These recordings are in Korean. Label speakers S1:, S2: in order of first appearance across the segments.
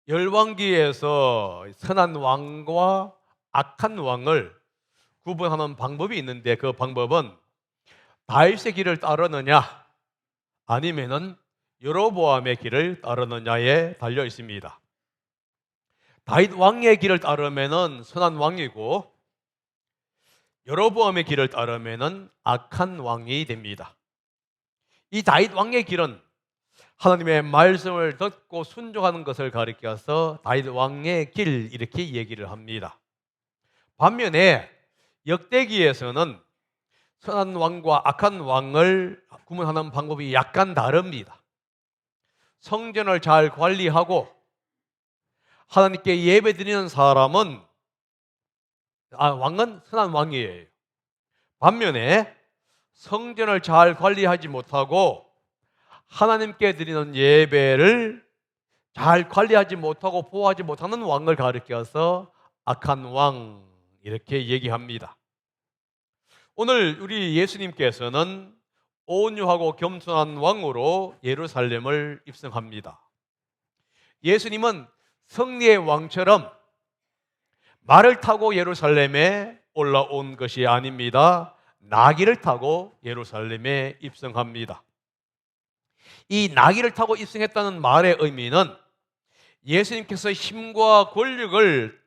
S1: 열왕기에서 선한 왕과 악한 왕을 구분하는 방법이 있는데, 그 방법은 다윗의 길을 따르느냐 아니면은 여로보암의 길을 따르느냐에 달려 있습니다. 다윗 왕의 길을 따르면은 선한 왕이고, 여로보암의 길을 따르면은 악한 왕이 됩니다. 이 다윗 왕의 길은 하나님의 말씀을 듣고 순종하는 것을 가리켜서 다윗 왕의 길, 이렇게 얘기를 합니다. 반면에 역대기에서는 선한 왕과 악한 왕을 구분하는 방법이 약간 다릅니다. 성전을 잘 관리하고 하나님께 예배드리는 사람은 왕은 선한 왕이에요. 반면에 성전을 잘 관리하지 못하고 하나님께 드리는 예배를 잘 관리하지 못하고 보호하지 못하는 왕을 가리켜서 악한 왕, 이렇게 얘기합니다. 오늘 우리 예수님께서는 온유하고 겸손한 왕으로 예루살렘을 입성합니다. 예수님은 승리의 왕처럼 말을 타고 예루살렘에 올라온 것이 아닙니다. 나귀를 타고 예루살렘에 입성합니다. 이 나귀를 타고 입성했다는 말의 의미는 예수님께서 힘과 권력을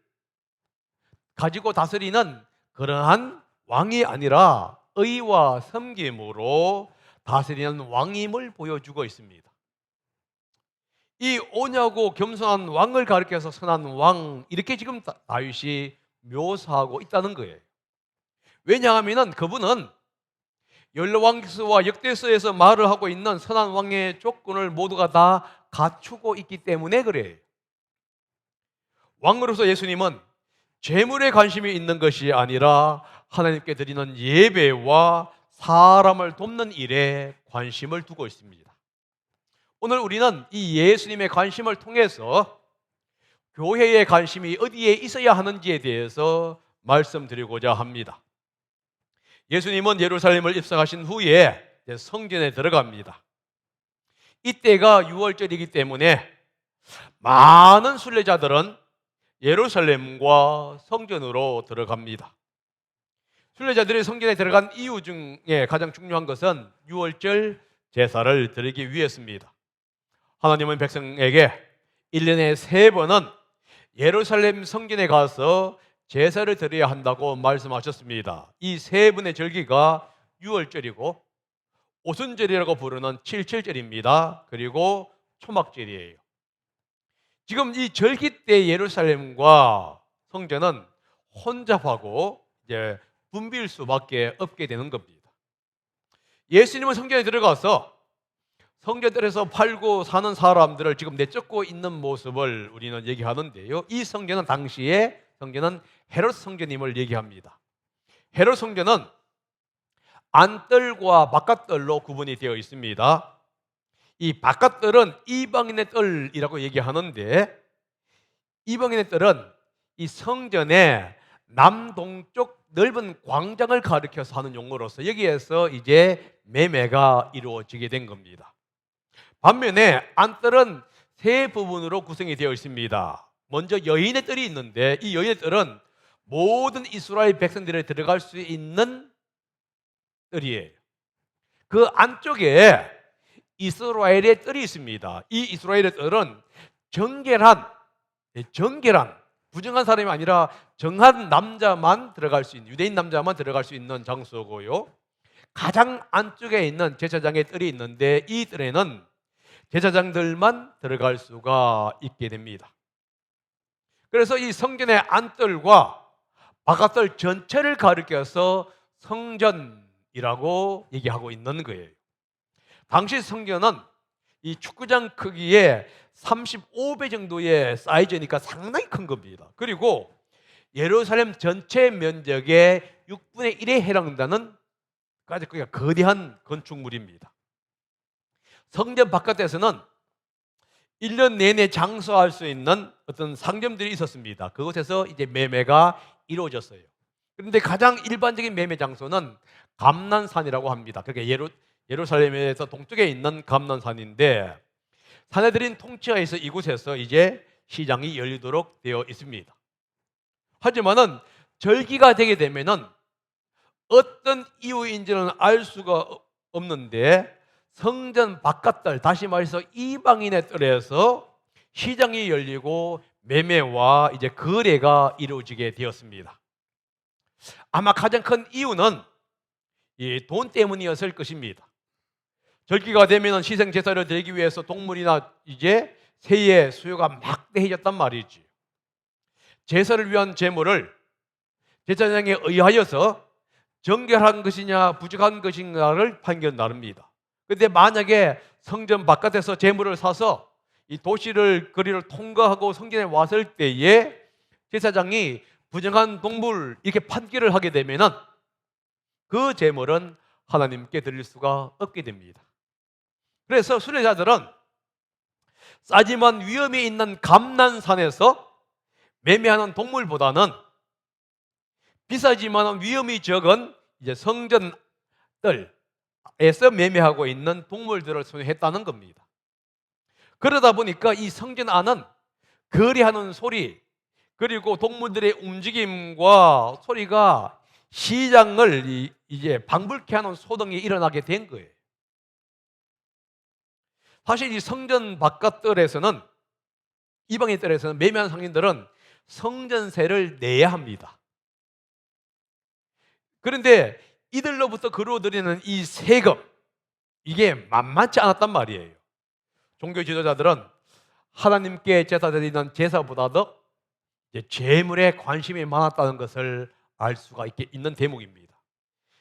S1: 가지고 다스리는 그러한 왕이 아니라 의와 섬김으로 다스리는 왕임을 보여주고 있습니다. 이 온유하고 겸손한 왕을 가리켜서 선한 왕, 이렇게 지금 다윗이 묘사하고 있다는 거예요. 왜냐하면 그분은 열왕기서와 역대서에서 말을 하고 있는 선한 왕의 조건을 모두가 다 갖추고 있기 때문에 그래요. 왕으로서 예수님은 재물에 관심이 있는 것이 아니라 하나님께 드리는 예배와 사람을 돕는 일에 관심을 두고 있습니다. 오늘 우리는 이 예수님의 관심을 통해서 교회의 관심이 어디에 있어야 하는지에 대해서 말씀드리고자 합니다. 예수님은 예루살렘을 입성하신 후에 성전에 들어갑니다. 이때가 6월절이기 때문에 많은 순례자들은 예루살렘과 성전으로 들어갑니다. 순례자들이 성전에 들어간 이유 중에 가장 중요한 것은 6월절 제사를 드리기 위해서입니다. 하나님은 백성에게 1년에 3번은 예루살렘 성전에 가서 제사를 드려야 한다고 말씀하셨습니다. 이 3번의 절기가 6월절이고 오순절이라고 부르는 7.7절입니다. 그리고 초막절이에요. 지금 이 절기 때 예루살렘과 성전은 혼잡하고 이제 붐빌 수밖에 없게 되는 겁니다. 예수님은 성전에 들어가서 성전들에서 팔고 사는 사람들을 지금 내쫓고 있는 모습을 우리는 얘기하는데요. 이 성전은 당시에 성전은 헤롯 성전임을 얘기합니다. 헤롯 성전은 안뜰과 바깥뜰로 구분이 되어 있습니다. 이 바깥뜰은 이방인의 뜰이라고 얘기하는데, 이방인의 뜰은 이 성전의 남동쪽 넓은 광장을 가리켜서 하는 용어로서 여기에서 이제 매매가 이루어지게 된 겁니다. 반면에 안뜰은 3부분으로 구성이 되어 있습니다. 먼저 여인의 뜰이 있는데, 이 여인의 뜰은 모든 이스라엘 백성들이 들어갈 수 있는 뜰이에요. 그 안쪽에 이스라엘의 뜰이 있습니다. 이 이스라엘의 뜰은 정결한, 부정한 사람이 아니라 정한 남자만 들어갈 수 있는, 유대인 남자만 들어갈 수 있는 장소고요. 가장 안쪽에 있는 제사장의 뜰이 있는데, 이 뜰에는 제사장들만 들어갈 수가 있게 됩니다. 그래서 이 성전의 안뜰과 바깥뜰 전체를 가리켜서 성전이라고 얘기하고 있는 거예요. 당시 성전은 이 축구장 크기의 35배 정도의 사이즈니까 상당히 큰 겁니다. 그리고 예루살렘 전체 면적의 6분의 1에 해당한다는 아주 거대한 건축물입니다. 성전 바깥에서는 1년 내내 장수할 수 있는 어떤 상점들이 있었습니다. 그곳에서 이제 매매가 이루어졌어요. 그런데 가장 일반적인 매매 장소는 감난산이라고 합니다. 그러니까 예루살렘에서 동쪽에 있는 감난산인데, 사내들인 통치하에서 이곳에서 이제 시장이 열리도록 되어 있습니다. 하지만은 절기가 되게 되면은 어떤 이유인지는 알 수가 없는데 성전 바깥들, 다시 말해서 이방인의 뜰에서 시장이 열리고 매매와 이제 거래가 이루어지게 되었습니다. 아마 가장 큰 이유는 이 돈 때문이었을 것입니다. 절기가 되면 희생 제사를 드리기 위해서 동물이나 이제 새의 수요가 막대해졌단 말이지. 제사를 위한 제물을 제사장에 의하여서 정결한 것이냐 부정한 것인가를 판결 나눕니다. 그런데 만약에 성전 바깥에서 제물을 사서 이 도시를 거리를 통과하고 성전에 왔을 때에 제사장이 부정한 동물 이렇게 판결을 하게 되면은 그 제물은 하나님께 드릴 수가 없게 됩니다. 그래서 순례자들은 싸지만 위험이 있는 감난산에서 매매하는 동물보다는 비싸지만 위험이 적은 이제 성전 뜰에서 매매하고 있는 동물들을 선호했다는 겁니다. 그러다 보니까 이 성전 안은 거래하는 소리 그리고 동물들의 움직임과 소리가 시장을 이제 방불케 하는 소동이 일어나게 된 거예요. 사실 이 성전 바깥뜰에서는 이방인 뜰에서는 매매한 상인들은 성전세를 내야 합니다. 그런데 이들로부터 거두어들이는 이 세금 이게 만만치 않았단 말이에요. 종교 지도자들은 하나님께 제사 드리는 제사보다도 재물에 관심이 많았다는 것을 알 수가 있는 대목입니다.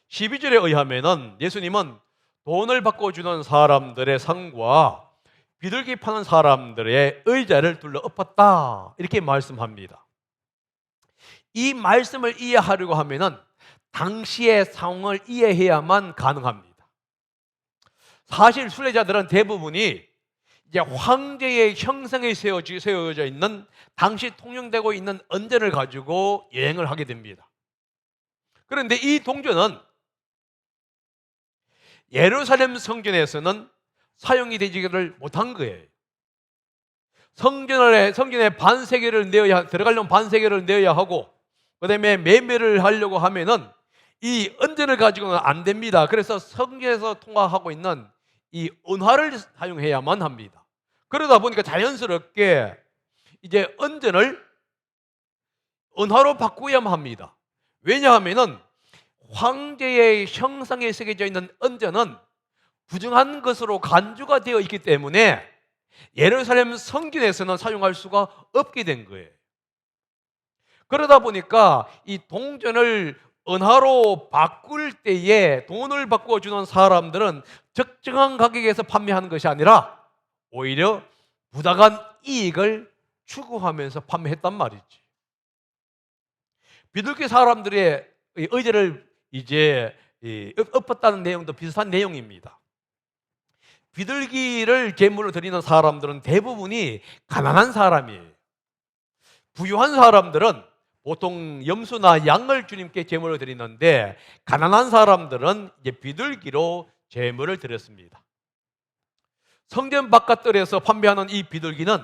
S1: 12절에 의하면은 예수님은 돈을 바꿔주는 사람들의 상과 비둘기 파는 사람들의 의자를 둘러 엎었다 이렇게 말씀합니다. 이 말씀을 이해하려고 하면은 당시의 상황을 이해해야만 가능합니다. 사실 순례자들은 대부분이 이제 황제의 형상에 세워져 있는 당시 통용되고 있는 언전을 가지고 여행을 하게 됩니다. 그런데 이 동전은 예루살렘 성전에서는 사용이 되지를 못한 거예요. 성전에 반세계를 들어가려면 반세계를 내어야 하고, 그 다음에 매매를 하려고 하면은 이 언전을 가지고는 안 됩니다. 그래서 성전에서 통화하고 있는 이 은화를 사용해야만 합니다. 그러다 보니까 자연스럽게 이제 언전을 은화로 바꾸어야만 합니다. 왜냐하면은 황제의 형상에 새겨져 있는 언전은 부정한 것으로 간주가 되어 있기 때문에 예루살렘 성전에서는 사용할 수가 없게 된 거예요. 그러다 보니까 이 동전을 은화로 바꿀 때에 돈을 바꿔주는 사람들은 적정한 가격에서 판매하는 것이 아니라 오히려 부당한 이익을 추구하면서 판매했단 말이지. 비둘기 사람들의 의제를 이제 엎었다는 내용도 비슷한 내용입니다. 비둘기를 제물로 드리는 사람들은 대부분이 가난한 사람이에요. 부유한 사람들은 보통 염소나 양을 주님께 제물로 드리는데 가난한 사람들은 이제 비둘기로 제물을 드렸습니다. 성전 바깥들에서 판매하는 이 비둘기는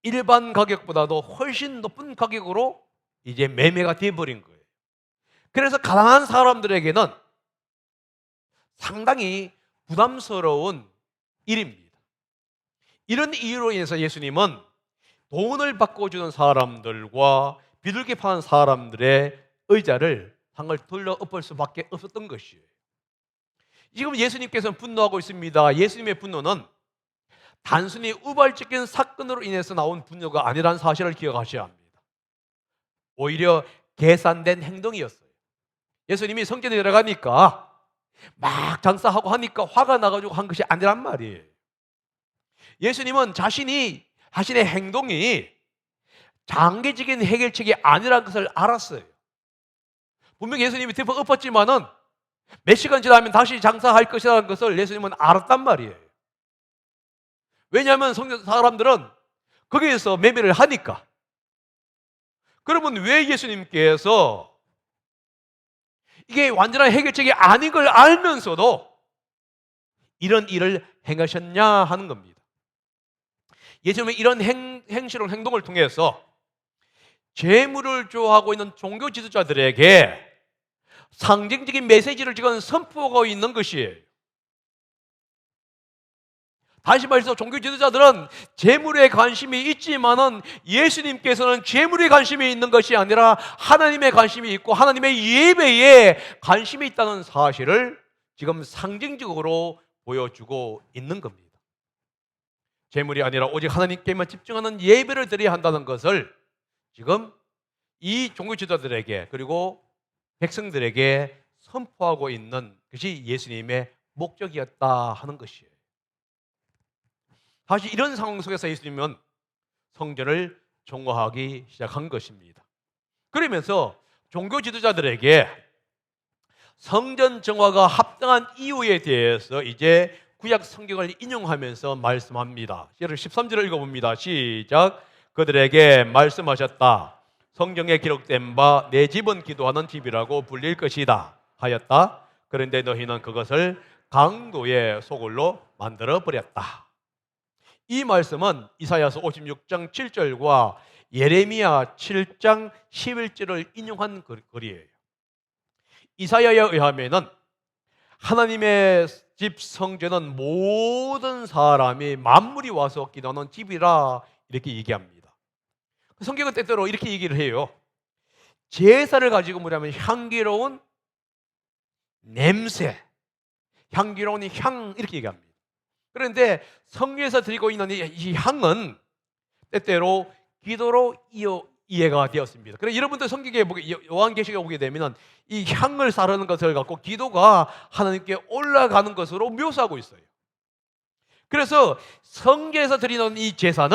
S1: 일반 가격보다도 훨씬 높은 가격으로 이제 매매가 되어버린 거예요. 그래서 가난한 사람들에게는 상당히 부담스러운 일입니다. 이런 이유로 인해서 예수님은 돈을 바꿔주는 사람들과 비둘기 파는 사람들의 의자를 상을 돌려 엎을 수밖에 없었던 것이에요. 지금 예수님께서는 분노하고 있습니다. 예수님의 분노는 단순히 우발적인 사건으로 인해서 나온 분노가 아니라는 사실을 기억하셔야 합니다. 오히려 계산된 행동이었어요. 예수님이 성전에 들어가니까 막 장사하고 하니까 화가 나가지고 한 것이 아니란 말이에요. 예수님은 자신의 행동이 장기적인 해결책이 아니라는 것을 알았어요. 분명히 예수님이 대폭 엎었지만은 몇 시간 지나면 다시 장사할 것이라는 것을 예수님은 알았단 말이에요. 왜냐하면 성전 사람들은 거기에서 매매를 하니까. 그러면 왜 예수님께서 이게 완전한 해결책이 아닌 걸 알면서도 이런 일을 행하셨냐 하는 겁니다. 예수님은 이런 행실을 행동을 통해서 재물을 좋아하고 있는 종교 지도자들에게 상징적인 메시지를 지금 선포하고 있는 것이에요. 다시 말해서 종교 지도자들은 재물에 관심이 있지만은 예수님께서는 재물에 관심이 있는 것이 아니라 하나님의 관심이 있고 하나님의 예배에 관심이 있다는 사실을 지금 상징적으로 보여주고 있는 겁니다. 재물이 아니라 오직 하나님께만 집중하는 예배를 드려야 한다는 것을 지금 이 종교 지도자들에게 그리고 백성들에게 선포하고 있는 것이 예수님의 목적이었다 하는 것이에요. 다시 이런 상황 속에서 예수님은 성전을 정화하기 시작한 것입니다. 그러면서 종교 지도자들에게 성전 정화가 합당한 이유에 대해서 이제 구약 성경을 인용하면서 말씀합니다. 13절을 읽어봅니다. 시작. 그들에게 말씀하셨다. 성경에 기록된 바 내 집은 기도하는 집이라고 불릴 것이다 하였다. 그런데 너희는 그것을 강도의 소굴로 만들어 버렸다. 이 말씀은 이사야서 56장 7절과 예레미야 7장 11절을 인용한 글이에요. 이사야에 의하면은 하나님의 집 성전은 모든 사람이 만물이 와서 기도하는 집이라 이렇게 얘기합니다. 성경은 때때로 이렇게 얘기를 해요. 제사를 가지고 뭐냐면 향기로운 냄새, 향기로운 향 이렇게 얘기합니다. 그런데 성경에서 드리고 있는 이 향은 때때로 기도로 이해가 되었습니다. 그래서 여러분들 성경에 요한계시록에 보게 되면 이 향을 사르는 것을 갖고 기도가 하나님께 올라가는 것으로 묘사하고 있어요. 그래서 성경에서 드리는 이 제사는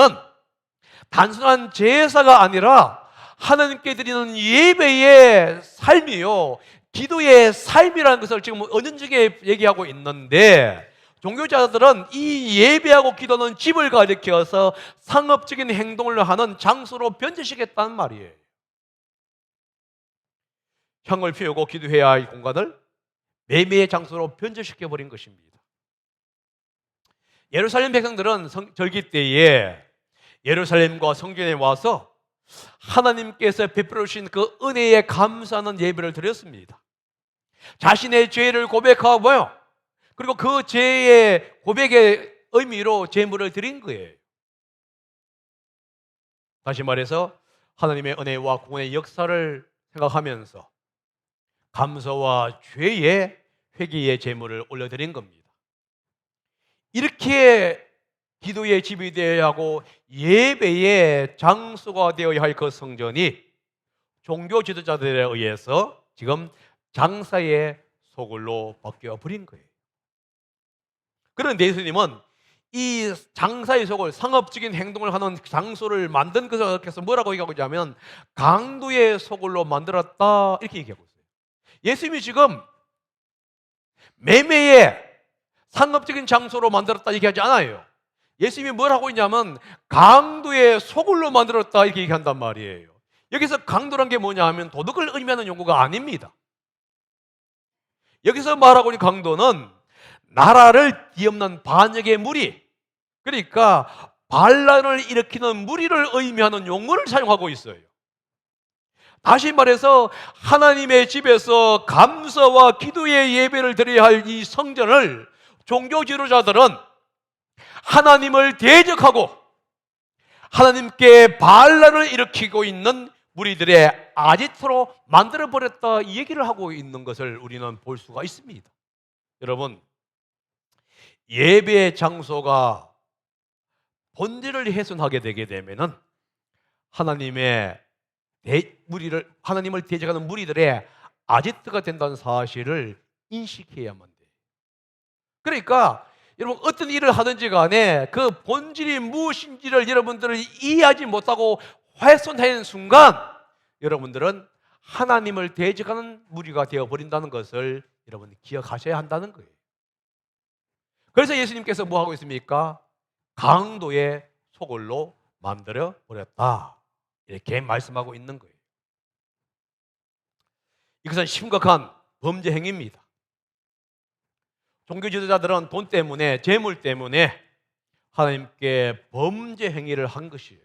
S1: 단순한 제사가 아니라 하나님께 드리는 예배의 삶이요, 기도의 삶이라는 것을 지금 은연중에 얘기하고 있는데, 종교자들은 이 예배하고 기도는 집을 가리켜서 상업적인 행동을 하는 장소로 변질시켰다는 말이에요. 향을 피우고 기도해야 할 공간을 매매의 장소로 변질시켜버린 것입니다. 예루살렘 백성들은 절기 때에 예루살렘과 성전에 와서 하나님께서 베풀어 주신 그 은혜에 감사하는 예배를 드렸습니다. 자신의 죄를 고백하고요, 그리고 그 죄의 고백의 의미로 제물을 드린 거예요. 다시 말해서 하나님의 은혜와 구원의 역사를 생각하면서 감사와 죄의 회개의 제물을 올려드린 겁니다. 이렇게 기도의 집이 되어야 하고 예배의 장소가 되어야 할 그 성전이 종교 지도자들에 의해서 지금 장사의 소굴로 바뀌어 버린 거예요. 그런데 예수님은 이 장사의 소굴, 상업적인 행동을 하는 장소를 만든 것을 그래서 뭐라고 얘기하고 있냐면 강도의 소굴로 만들었다 이렇게 얘기하고 있어요. 예수님이 지금 매매의 상업적인 장소로 만들었다 얘기하지 않아요. 예수님이 뭘 하고 있냐면 강도의 소굴로 만들었다 이렇게 얘기한단 말이에요. 여기서 강도란 게 뭐냐 하면 도덕을 의미하는 용어가 아닙니다. 여기서 말하고 있는 강도는 나라를 뒤엎는 반역의 무리, 그러니까 반란을 일으키는 무리를 의미하는 용어를 사용하고 있어요. 다시 말해서 하나님의 집에서 감사와 기도의 예배를 드려야 할 이 성전을 종교 지도자들은 하나님을 대적하고 하나님께 반란을 일으키고 있는 무리들의 아지트로 만들어버렸다 이 얘기를 하고 있는 것을 우리는 볼 수가 있습니다. 여러분, 예배의 장소가 본질을 훼손하게 되게 되면은 하나님을 대적하는 무리들의 아지트가 된다는 사실을 인식해야만 돼요. 그러니까 여러분 어떤 일을 하든지 간에 그 본질이 무엇인지를 여러분들은 이해하지 못하고 훼손하는 순간 여러분들은 하나님을 대적하는 무리가 되어버린다는 것을 여러분이 기억하셔야 한다는 거예요. 그래서 예수님께서 뭐 하고 있습니까? 강도의 소굴로 만들어 버렸다 이렇게 말씀하고 있는 거예요. 이것은 심각한 범죄 행위입니다. 종교 지도자들은 돈 때문에, 재물 때문에 하나님께 범죄 행위를 한 것이에요.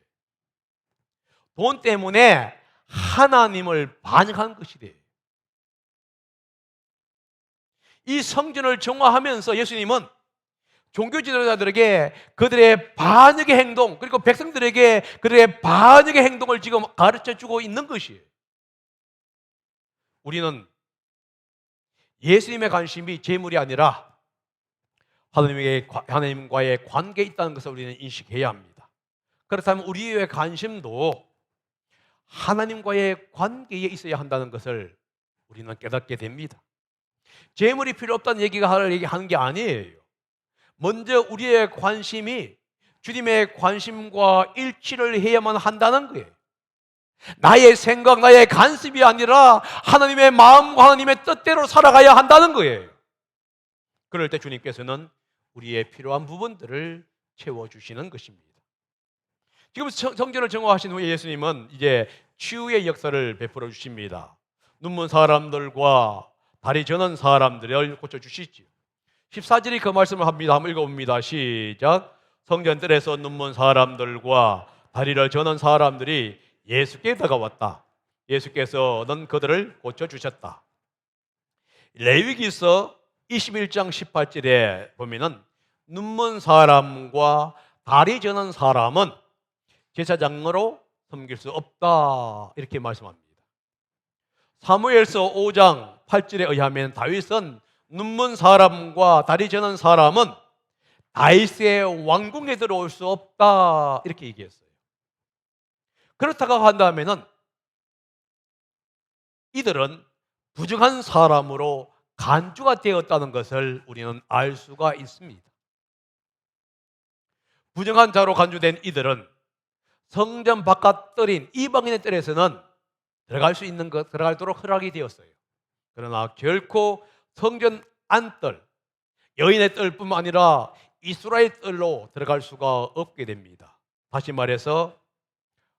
S1: 돈 때문에 하나님을 반역한 것이 돼요. 이 성전을 정화하면서 예수님은 종교 지도자들에게 그들의 반역의 행동, 그리고 백성들에게 그들의 반역의 행동을 지금 가르쳐 주고 있는 것이에요. 우리는 예수님의 관심이 재물이 아니라 하나님과의 관계에 있다는 것을 우리는 인식해야 합니다. 그렇다면 우리의 관심도 하나님과의 관계에 있어야 한다는 것을 우리는 깨닫게 됩니다. 재물이 필요 없다는 얘기하는 게 아니에요. 먼저 우리의 관심이 주님의 관심과 일치를 해야만 한다는 거예요. 나의 생각, 나의 간섭이 아니라 하나님의 마음과 하나님의 뜻대로 살아가야 한다는 거예요. 그럴 때 주님께서는 우리의 필요한 부분들을 채워주시는 것입니다. 지금 성전을 정화하신 후에 예수님은 이제 치유의 역사를 베풀어 주십니다. 눈먼 사람들과 다리 저는 사람들을 고쳐주시지요. 14절이 그 말씀을 합니다. 한번 읽어봅니다. 시작. 성전들에서 눈먼 사람들과 다리를 저는 사람들이 예수께 다가왔다. 예수께서는 그들을 고쳐주셨다. 레위기서 21장 18절에 보면은 눈먼 사람과 다리 저는 사람은 제사장으로 섬길 수 없다 이렇게 말씀합니다. 사무엘서 5장 8절에 의하면 다윗은 눈먼 사람과 다리 저는 사람은 다윗의 왕궁에 들어올 수 없다 이렇게 얘기했어요. 그렇다고 한다면은 이들은 부정한 사람으로 간주가 되었다는 것을 우리는 알 수가 있습니다. 부정한 자로 간주된 이들은 성전 바깥 뜰인 이방인의 뜰에서는 들어갈도록 허락이 되었어요. 그러나 결코 성전 안뜰, 여인의 뜰뿐만 아니라 이스라엘 뜰로 들어갈 수가 없게 됩니다. 다시 말해서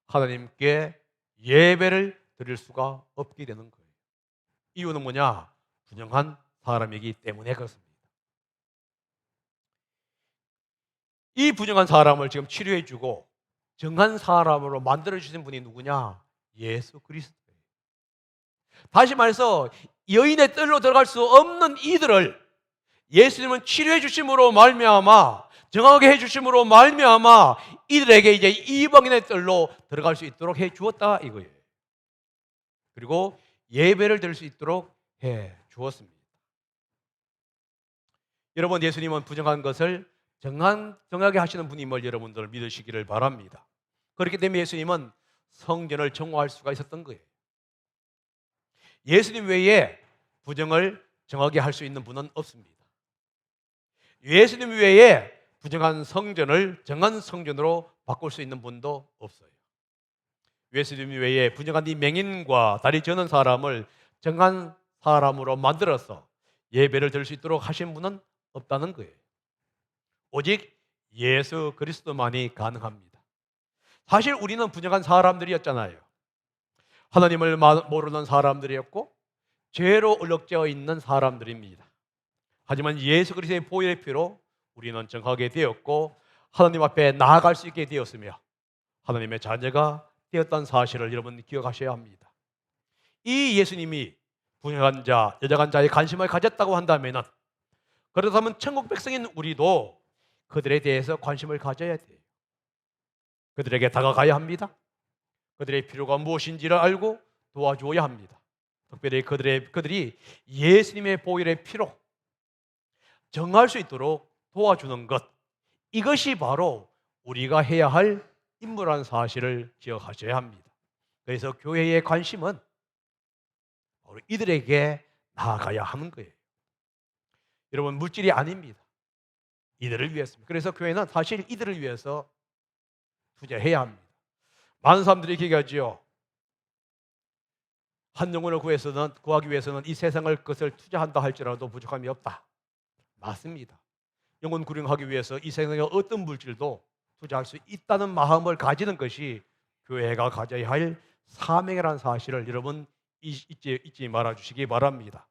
S1: 하나님께 예배를 드릴 수가 없게 되는 거예요. 이유는 뭐냐? 부정한 사람이기 때문에 그렇습니다. 이 부정한 사람을 지금 치료해주고 정한 사람으로 만들어주신 분이 누구냐? 예수 그리스도예요. 다시 말해서 여인의 뜰로 들어갈 수 없는 이들을 예수님은 치료해 주심으로 말미암아, 정하게 해 주심으로 말미암아 이들에게 이제 이방인의 뜰로 들어갈 수 있도록 해 주었다 이거예요. 그리고 예배를 드릴 수 있도록 해 주었습니다. 여러분, 예수님은 부정한 것을 정하게 하시는 분임을 여러분들 믿으시기를 바랍니다. 그렇기 때문에 예수님은 성전을 정화할 수가 있었던 거예요. 예수님 외에 부정을 정하게 할 수 있는 분은 없습니다. 예수님 외에 부정한 성전을 정한 성전으로 바꿀 수 있는 분도 없어요. 예수님 외에 부정한 이 맹인과 다리 저는 사람을 정한 사람으로 만들어서 예배를 드릴 수 있도록 하신 분은 없다는 거예요. 오직 예수 그리스도만이 가능합니다. 사실 우리는 부정한 사람들이었잖아요. 하나님을 모르는 사람들이었고 죄로 얼룩져 있는 사람들입니다. 하지만 예수 그리스도의 보혈의 피로 우리는 정하게 되었고 하나님 앞에 나아갈 수 있게 되었으며 하나님의 자녀가 되었다는 사실을 여러분 기억하셔야 합니다. 이 예수님이 부정한 자, 여정한 자의 관심을 가졌다고 한다면 그렇다면 천국 백성인 우리도 그들에 대해서 관심을 가져야 돼요. 그들에게 다가가야 합니다. 그들의 필요가 무엇인지를 알고 도와줘야 합니다. 특별히 그들이 예수님의 보혈의 피로 정할 수 있도록 도와주는 것, 이것이 바로 우리가 해야 할 임무라는 사실을 기억하셔야 합니다. 그래서 교회의 관심은 바로 이들에게 나아가야 하는 거예요. 여러분, 물질이 아닙니다. 이들을 위해서입니다. 그래서 교회는 사실 이들을 위해서 투자해야 합니다. 많은 사람들이 얘기하죠. 한 영혼을 구하기 위해서는 이 세상을 것을 투자한다 할지라도 부족함이 없다. 맞습니다. 영혼 구령하기 위해서 이 세상의 어떤 물질도 투자할 수 있다는 마음을 가지는 것이 교회가 가져야 할 사명이라는 사실을 여러분 잊지 말아주시기 바랍니다.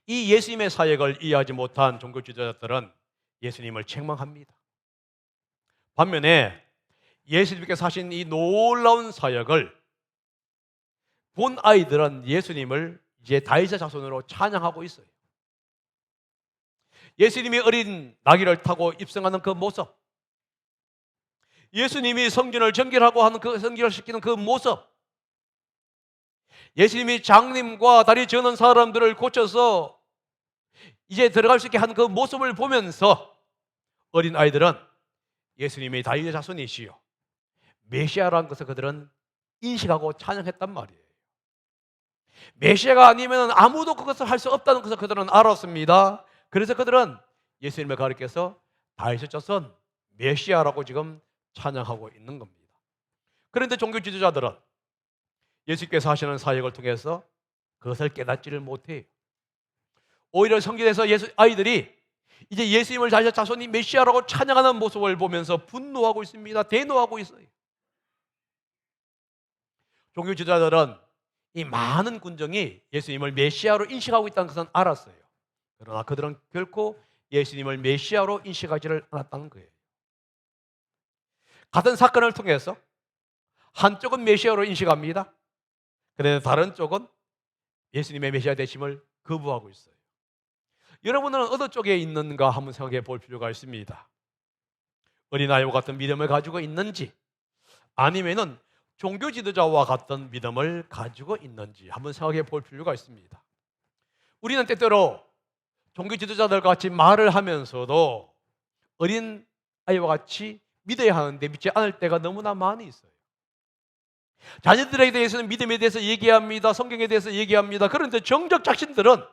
S1: 이 예수님의 사역을 이해하지 못한 종교 지도자들은 예수님을 책망합니다. 반면에 예수님께서 하신 이 놀라운 사역을 본 아이들은 예수님을 이제 다윗의 자손으로 찬양하고 있어요. 예수님이 어린 나귀를 타고 입성하는 그 모습, 예수님이 성전을 정결하고 하는 그 정결시키는 그 모습, 예수님이 장님과 다리 저는 사람들을 고쳐서 이제 들어갈 수 있게 하는 그 모습을 보면서 어린 아이들은 예수님이 다윗의 자손이시요 메시아라는 것을 그들은 인식하고 찬양했단 말이에요. 메시아가 아니면 아무도 그것을 할 수 없다는 것을 그들은 알았습니다. 그래서 그들은 예수님을 가리켜서 다윗의 자손 메시아라고 지금 찬양하고 있는 겁니다. 그런데 종교 지도자들은 예수께서 하시는 사역을 통해서 그것을 깨닫지를 못해요. 오히려 성경에서 아이들이 이제 예수님을 다윗의 자손이 메시아라고 찬양하는 모습을 보면서 분노하고 있습니다. 대노하고 있어요. 종교 지도자들은 이 많은 군정이 예수님을 메시아로 인식하고 있다는 것은 알았어요. 그러나 그들은 결코 예수님을 메시아로 인식하지를 않았다는 거예요. 같은 사건을 통해서 한쪽은 메시아로 인식합니다. 그런데 다른 쪽은 예수님의 메시아 되심을 거부하고 있어요. 여러분은 어느 쪽에 있는가 한번 생각해 볼 필요가 있습니다. 어린아이와 같은 믿음을 가지고 있는지, 아니면은 종교 지도자와 같은 믿음을 가지고 있는지 한번 생각해 볼 필요가 있습니다. 우리는 때때로 종교 지도자들과 같이 말을 하면서도 어린 아이와 같이 믿어야 하는데 믿지 않을 때가 너무나 많이 있어요. 자녀들에 대해서는 믿음에 대해서 얘기합니다. 성경에 대해서 얘기합니다. 그런데 정작 자신들은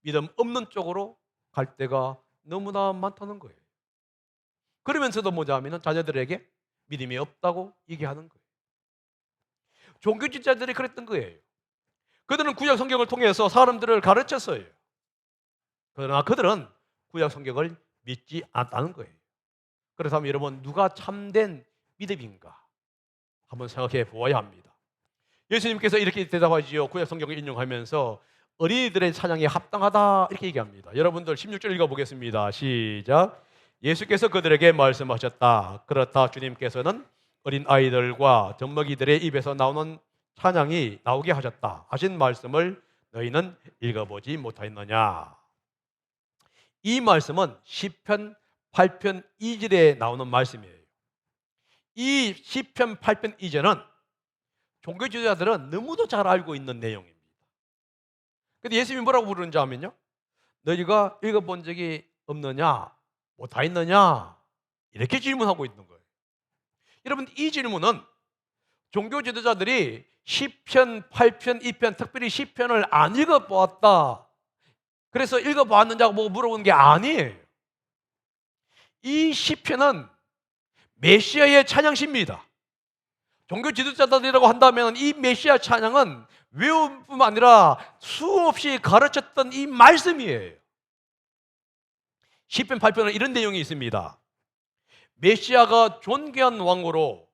S1: 믿음 없는 쪽으로 갈 때가 너무나 많다는 거예요. 그러면서도 뭐냐 하면 자녀들에게 믿음이 없다고 얘기하는 거예요. 종교 지도자들이 그랬던 거예요. 그들은 구약 성경을 통해서 사람들을 가르쳤어요. 그러나 그들은 구약 성경을 믿지 않았다는 거예요. 그렇다면 여러분, 누가 참된 믿음인가 한번 생각해 보아야 합니다. 예수님께서 이렇게 대답하지요. 구약 성경을 인용하면서 어린이들의 찬양에 합당하다 이렇게 얘기합니다. 여러분들 16절 읽어보겠습니다. 시작. 예수께서 그들에게 말씀하셨다. 그렇다 주님께서는 어린 아이들과 젖먹이들의 입에서 나오는 찬양이 나오게 하셨다 하신 말씀을 너희는 읽어보지 못하였느냐. 이 말씀은 시편 8편 2절에 나오는 말씀이에요. 이 시편 8편 2절은 종교 지도자들은 너무도 잘 알고 있는 내용입니다. 근데 예수님이 뭐라고 부르는지 하면요, 너희가 읽어본 적이 없느냐, 뭐 다 있느냐, 이렇게 질문하고 있는 거예요. 여러분, 이 질문은 종교 지도자들이 시편, 8편, 2편, 특별히 시편을 안 읽어보았다, 그래서 읽어봤느냐고 물어보는 게 아니에요. 이 시편은 메시아의 찬양시입니다. 종교 지도자들이라고 한다면 이 메시아 찬양은 외울 뿐만 아니라 수없이 가르쳤던 이 말씀이에요. 시편 8편은 이런 내용이 있습니다. 메시아가 존귀한 왕으로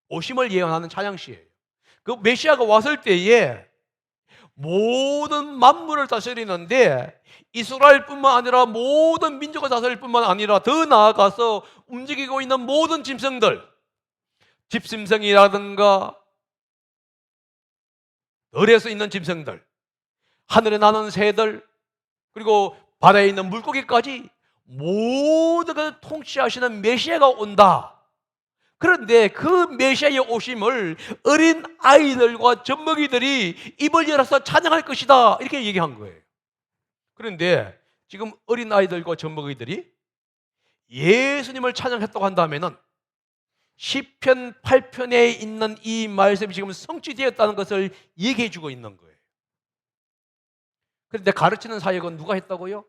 S1: 오심을 예언하는 찬양시예요. 그 메시아가 왔을 때에 모든 만물을 다스리는데 이스라엘뿐만 아니라 모든 민족을 다스릴 뿐만 아니라 더 나아가서 움직이고 있는 모든 짐승들, 집짐승이라든가 들에서 있는 짐승들, 하늘에 나는 새들, 그리고 바다에 있는 물고기까지 모든 것을 통치하시는 메시아가 온다. 그런데 그 메시아의 오심을 어린 아이들과 젖먹이들이 입을 열어서 찬양할 것이다, 이렇게 얘기한 거예요. 그런데 지금 어린 아이들과 젖먹이들이 예수님을 찬양했다고 한다면은 시편 8편에 있는 이 말씀이 지금 성취되었다는 것을 얘기해 주고 있는 거예요. 그런데 가르치는 사역은 누가 했다고요?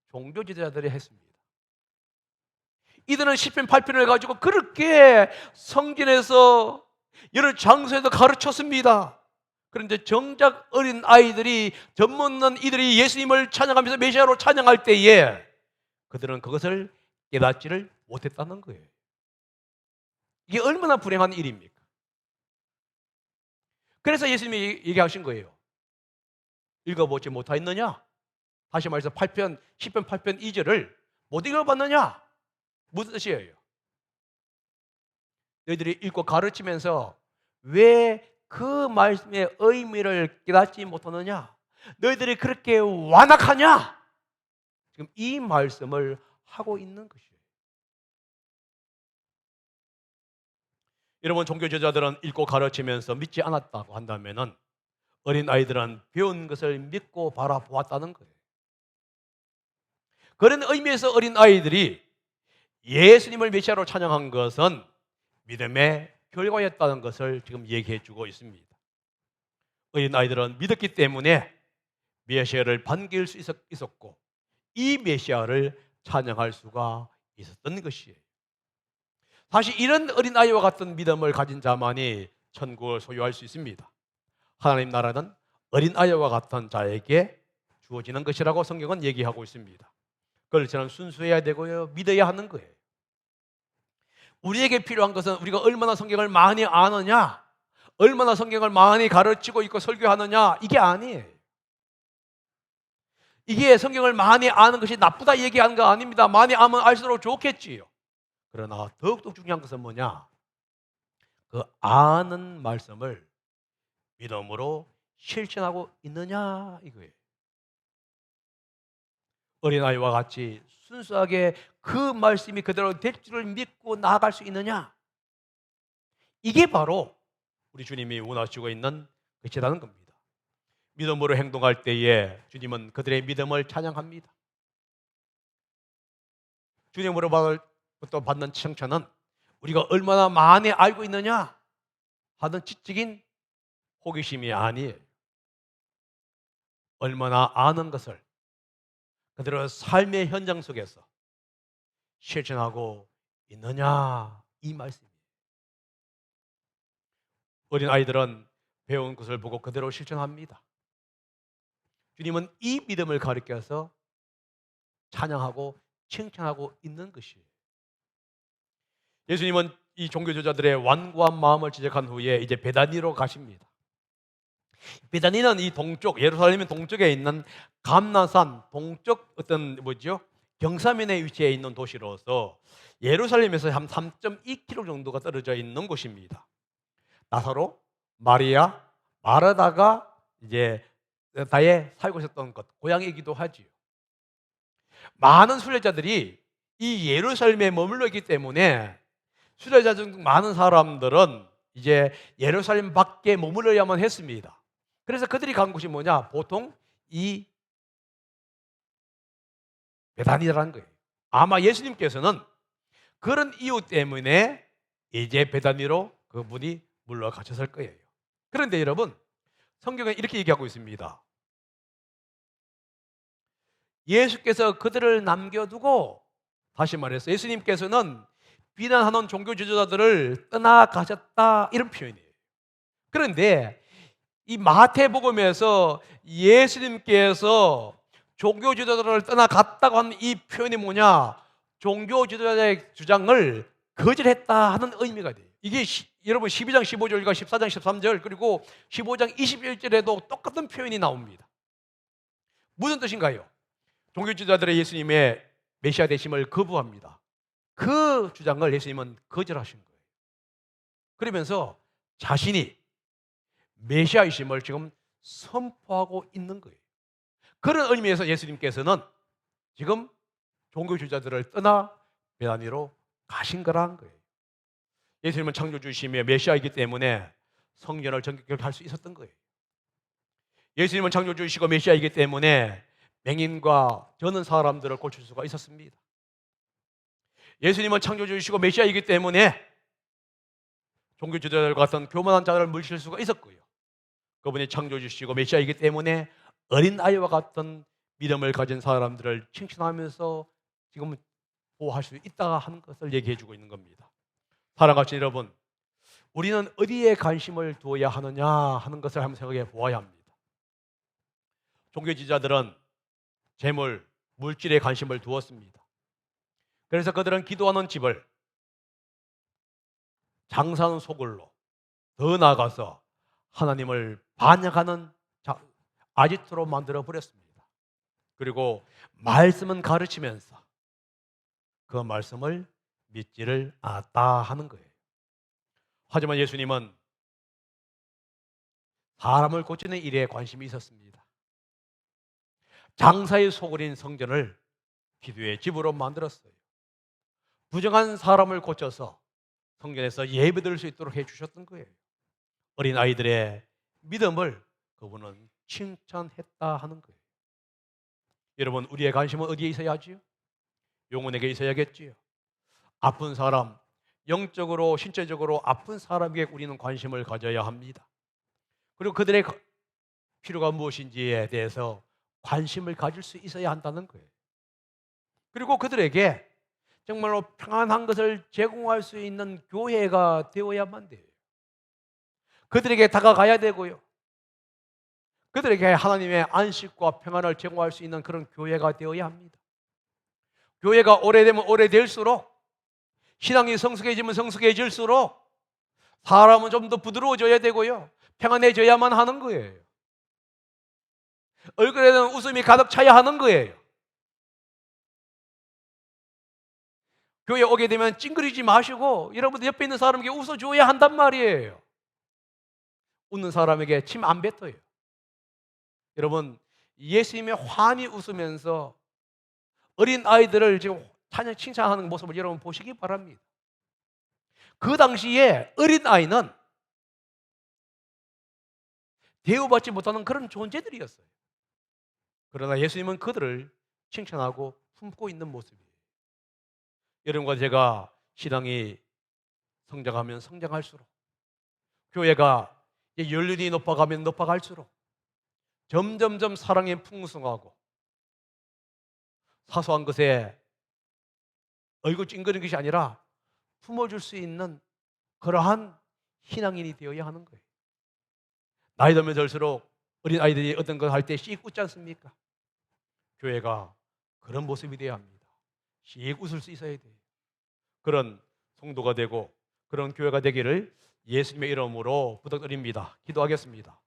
S1: 종교 지도자들이 했습니다. 이들은 시편 8편을 가지고 그렇게 성전에서 여러 장소에서 가르쳤습니다. 그런데 정작 어린 아이들이 젖먹는 이들이 예수님을 찬양하면서 메시아로 찬양할 때에 그들은 그것을 깨닫지를 못했다는 거예요. 이게 얼마나 불행한 일입니까? 그래서 예수님이 얘기하신 거예요. 읽어보지 못하였느냐? 다시 말해서 8편, 10편 8편 2절을 못 읽어봤느냐? 무슨 뜻이에요? 너희들이 읽고 가르치면서 왜 그 말씀의 의미를 깨닫지 못하느냐? 너희들이 그렇게 완악하냐? 지금 이 말씀을 하고 있는 것이에요. 여러분, 종교 지도자들은 읽고 가르치면서 믿지 않았다고 한다면은 어린 아이들은 배운 것을 믿고 바라보았다는 거예요. 그런 의미에서 어린 아이들이 예수님을 메시아로 찬양한 것은 믿음의 결과였다는 것을 지금 얘기해 주고 있습니다. 어린 아이들은 믿었기 때문에 메시아를 반길 수 있었고 이 메시아를 찬양할 수가 있었던 것이에요. 사실 이런 어린 아이와 같은 믿음을 가진 자만이 천국을 소유할 수 있습니다. 하나님 나라는 어린 아이와 같은 자에게 주어지는 것이라고 성경은 얘기하고 있습니다. 그걸 저는 순수해야 되고요, 믿어야 하는 거예요. 우리에게 필요한 것은 우리가 얼마나 성경을 많이 아느냐, 얼마나 성경을 많이 가르치고 있고 설교하느냐, 이게 아니에요. 이게 성경을 많이 아는 것이 나쁘다 얘기하는 거 아닙니다. 많이 알면 알수록 좋겠지요. 그러나 더욱더 중요한 것은 뭐냐? 그 아는 말씀을 믿음으로 실천하고 있느냐, 이거예요. 어린아이와 같이 순수하게 그 말씀이 그대로 될 줄을 믿고 나아갈 수 있느냐? 이게 바로 우리 주님이 원하시고 있는 것이라는 겁니다. 믿음으로 행동할 때에 주님은 그들의 믿음을 찬양합니다. 주님으로부터 받는 칭찬은 우리가 얼마나 많이 알고 있느냐 하는 지적인 호기심이 아니에요. 얼마나 아는 것을 그대로 삶의 현장 속에서 실천하고 있느냐, 이 말씀이에요. 어린 아이들은 배운 것을 보고 그대로 실천합니다. 주님은 이 믿음을 가르쳐서 찬양하고 칭찬하고 있는 것이에요. 예수님은 이 종교주자들의 완고한 마음을 지적한 후에 이제 베다니로 가십니다. 베다니는 이 동쪽, 예루살렘의 동쪽에 있는 감나산 동쪽 어떤 경사면에 위치해 있는 도시로서 예루살렘에서 한 3.2km 정도가 떨어져 있는 곳입니다. 나사로, 마리아, 마르다가 이제 다에 살고 있었던 것, 고향이기도 하지요. 많은 순례자들이 이 예루살렘에 머물러 있기 때문에 순례자 중 많은 사람들은 이제 예루살렘 밖에 머물러야만 했습니다. 그래서 그들이 간 곳이 뭐냐? 보통 이 베다니라는 거예요. 아마 예수님께서는 그런 이유 때문에 이제 베다니로 그분이 물러가셨을 거예요. 그런데 여러분, 성경은 이렇게 얘기하고 있습니다. 예수께서 그들을 남겨두고, 다시 말해서 예수님께서는 비난하는 종교 지도자들을 떠나가셨다, 이런 표현이에요. 그런데 이 마태복음에서 예수님께서 종교 지도자들을 떠나갔다고 하는 이 표현이 뭐냐? 종교 지도자의 주장을 거절했다 하는 의미가 돼요. 이게 여러분 12장 15절과 14장 13절 그리고 15장 21절에도 똑같은 표현이 나옵니다. 무슨 뜻인가요? 종교 지도자들의 예수님의 메시아 되심을 거부합니다. 그 주장을 예수님은 거절하신 거예요. 그러면서 자신이 메시아이심을 지금 선포하고 있는 거예요. 그런 의미에서 예수님께서는 지금 종교 지도자들을 떠나 베다니로 가신 거라는 거예요. 예수님은 창조주이시며 메시아이기 때문에 성전을 정결할 수 있었던 거예요. 예수님은 창조주이시고 메시아이기 때문에 맹인과 저는 사람들을 고칠 수가 있었습니다. 예수님은 창조주이시고 메시아이기 때문에 종교 지도자들과 같은 교만한 자들을 물리칠 수가 있었고요. 그분이 창조주시고 메시아이기 때문에 어린 아이와 같은 믿음을 가진 사람들을 칭찬하면서 지금 보호할 수 있다 하는 것을 얘기해 주고 있는 겁니다. 사랑하신 여러분, 우리는 어디에 관심을 두어야 하느냐 하는 것을 한번 생각해 보아야 합니다. 종교 지도자들은 재물, 물질에 관심을 두었습니다. 그래서 그들은 기도하는 집을 장사하는 소굴로, 더 나아가서 하나님을 반역하는 아지트로 만들어 버렸습니다. 그리고 말씀은 가르치면서 그 말씀을 믿지를 않았다 하는 거예요. 하지만 예수님은 사람을 고치는 일에 관심이 있었습니다. 장사의 소굴인 성전을 기도의 집으로 만들었어요. 부정한 사람을 고쳐서 성전에서 예배드릴 수 있도록 해주셨던 거예요. 어린 아이들의 믿음을 그분은 칭찬했다 하는 거예요. 여러분, 우리의 관심은 어디에 있어야 하지요? 영혼에게 있어야겠지요. 아픈 사람, 영적으로 신체적으로 아픈 사람에게 우리는 관심을 가져야 합니다. 그리고 그들의 필요가 무엇인지에 대해서 관심을 가질 수 있어야 한다는 거예요. 그리고 그들에게 정말로 평안한 것을 제공할 수 있는 교회가 되어야만 돼요. 그들에게 다가가야 되고요. 그들에게 하나님의 안식과 평안을 제공할 수 있는 그런 교회가 되어야 합니다. 교회가 오래되면 오래될수록, 신앙이 성숙해지면 성숙해질수록 사람은 좀 더 부드러워져야 되고요. 평안해져야만 하는 거예요. 얼굴에는 웃음이 가득 차야 하는 거예요. 교회 오게 되면 찡그리지 마시고 여러분들 옆에 있는 사람에게 웃어줘야 한단 말이에요. 웃는 사람에게 침 안 뱉어요. 여러분, 예수님의 환히 웃으면서 어린 아이들을 지금 칭찬하는 모습을 여러분 보시기 바랍니다. 그 당시에 어린 아이는 대우받지 못하는 그런 존재들이었어요. 그러나 예수님은 그들을 칭찬하고 품고 있는 모습이에요. 여러분과 제가 신앙이 성장하면 성장할수록, 교회가 연륜이 높아가면 높아갈수록 점점점 사랑이 풍성하고 사소한 것에 얼굴 찡그리는 것이 아니라 품어줄 수 있는 그러한 신앙인이 되어야 하는 거예요. 나이 들면 들수록 어린 아이들이 어떤 걸 할 때 씩 웃지 않습니까? 교회가 그런 모습이 되어야 합니다. 씩 웃을 수 있어야 돼요. 그런 성도가 되고 그런 교회가 되기를 예수님의 이름으로 부탁드립니다. 기도하겠습니다.